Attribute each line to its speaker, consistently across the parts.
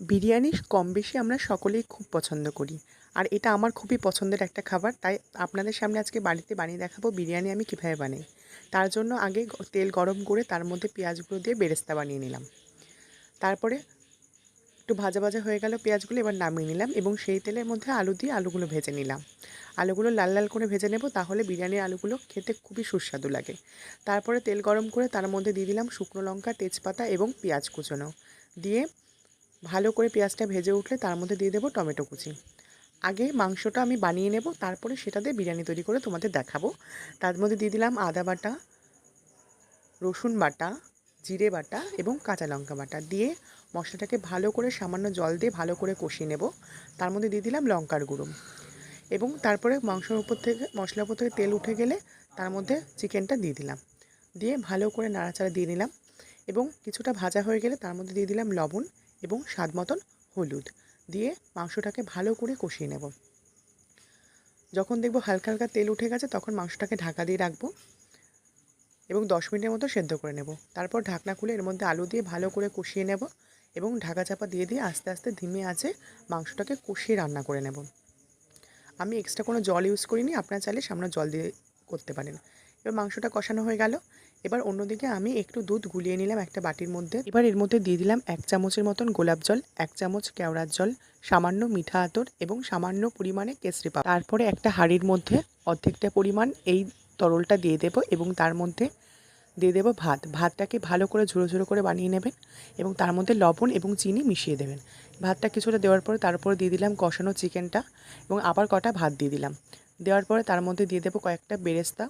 Speaker 1: বিরিয়ানি কম বেশি আমরা সকলেই খুব পছন্দ করি, আর এটা আমার খুবই পছন্দের একটা খাবার। তাই আপনাদের সামনে আজকে বাড়িতে বানিয়ে দেখাবো বিরিয়ানি আমি কীভাবে বানাই। তার জন্য আগে তেল গরম করে তার মধ্যে পেঁয়াজগুলো দিয়ে বেরেস্তা বানিয়ে নিলাম। তারপরে একটু ভাজা ভাজা হয়ে গেল পেঁয়াজগুলো, এবার নামিয়ে নিলাম এবং সেই তেলের মধ্যে আলু দিয়ে আলুগুলো ভেজে নিলাম। আলুগুলো লাল লাল করে ভেজে নেব, তাহলে বিরিয়ানির আলুগুলো খেতে খুবই সুস্বাদু লাগে। তারপরে তেল গরম করে তার মধ্যে দিয়ে দিলাম শুকনো লঙ্কা, তেজপাতা এবং পেঁয়াজ কুচোনো দিয়ে ভালো করে পেঁয়াজটা ভেজে উঠলে তার মধ্যে দিয়ে দেবো টমেটো কুচি। আগে মাংসটা আমি বানিয়ে নেব, তারপরে সেটা দিয়ে বিরিয়ানি তৈরি করে তোমাদের দেখাবো। তার মধ্যে দিয়ে দিলাম আদা বাটা, রসুন বাটা, জিরে বাটা এবং কাঁচা লঙ্কা বাটা দিয়ে মশলাটাকে ভালো করে সামান্য জল দিয়ে ভালো করে কষিয়ে নেব। তার মধ্যে দিয়ে দিলাম লঙ্কার গুঁড়ো এবং তারপরে মশলার উপর থেকে তেল উঠে গেলে তার মধ্যে চিকেনটা দিয়ে দিলাম, দিয়ে ভালো করে নাড়াচাড়া দিয়ে নিলাম এবং কিছুটা ভাজা হয়ে গেলে তার মধ্যে দিয়ে দিলাম লবণ এবং স্বাদ মতন হলুদ দিয়ে মাংসটাকে ভালো করে কষিয়ে নেব। যখন দেখব হালকা হালকা তেল উঠে গেছে তখন মাংসটাকে ঢাকা দিয়ে রাখবো এবং 10 মিনিটের মতো সেদ্ধ করে নেব। তারপর ঢাকনা খুলে এর মধ্যে আলু দিয়ে ভালো করে কষিয়ে নেব এবং ঢাকা চাপা দিয়ে দিয়ে আস্তে আস্তে ধিমে আঁচে মাংসটাকে কষিয়ে রান্না করে নেব। আমি এক্সট্রা কোনো জল ইউজ করিনি, আপনারা চাইলে সামান্য জল দিয়ে করতে পারেন। এবার মাংসটা কষানো হয়ে গেল। এবার অন্যদিকে আমি একটু দুধ গুলিয়ে নিলাম একটা বাটির মধ্যে। এবার এর মধ্যে দিয়ে দিলাম 1 চামচের মতন গোলাপ জল, 1 চামচ কেওড়ার জল, সামান্য মিঠা আতর এবং সামান্য পরিমাণে কেশরি পাউডার। তারপরে একটা হাঁড়ির মধ্যে অর্ধেকটা পরিমাণ এই তরলটা দিয়ে দেবো এবং তার মধ্যে দিয়ে দেবো ভাতটাকে ভালো করে ঝুড়ো ঝুড়ো করে বানিয়ে নেবেন এবং তার মধ্যে লবণ এবং চিনি মিশিয়ে দেবেন। ভাতটা কিছুটা দেওয়ার পরে তার উপরে দিয়ে দিলাম কষানো চিকেনটা এবং আবার কটা ভাত দিয়ে দিলাম। দেওয়ার পরে তার মধ্যে দিয়ে দেবো কয়েকটা বেরেস্তা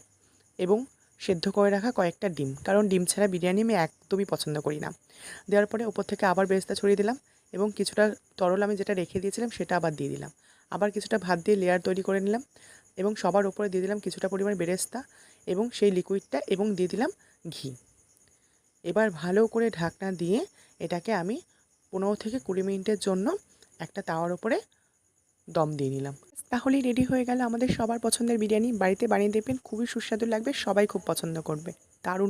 Speaker 1: এবং সেদ্ধ করে রাখা কয়েকটা ডিম, কারণ ডিম ছাড়া বিরিয়ানি আমি একদমই পছন্দ করি না। দেওয়ার পরে ওপর থেকে আবার বেরেস্তা ছড়িয়ে দিলাম এবং কিছুটা তরল আমি যেটা রেখে দিয়েছিলাম সেটা আবার দিয়ে দিলাম। আবার কিছুটা ভাত দিয়ে লেয়ার তৈরি করে নিলাম এবং সবার উপরে দিয়ে দিলাম কিছুটা পরিমাণ বেরেস্তা এবং সেই লিকুইডটা এবং দিয়ে দিলাম ঘি। এবার ভালো করে ঢাকনা দিয়ে এটাকে আমি 15 থেকে 20 মিনিটের জন্য একটা তাওয়ার উপরে দম দিয়ে নিলাম। তাহলেই রেডি হয়ে গেল আমাদের সবার পছন্দের বিরিয়ানি। বাড়িতে বানিয়ে দেখবেন, খুবই সুস্বাদু লাগবে, সবাই খুব পছন্দ করবে। দারুণ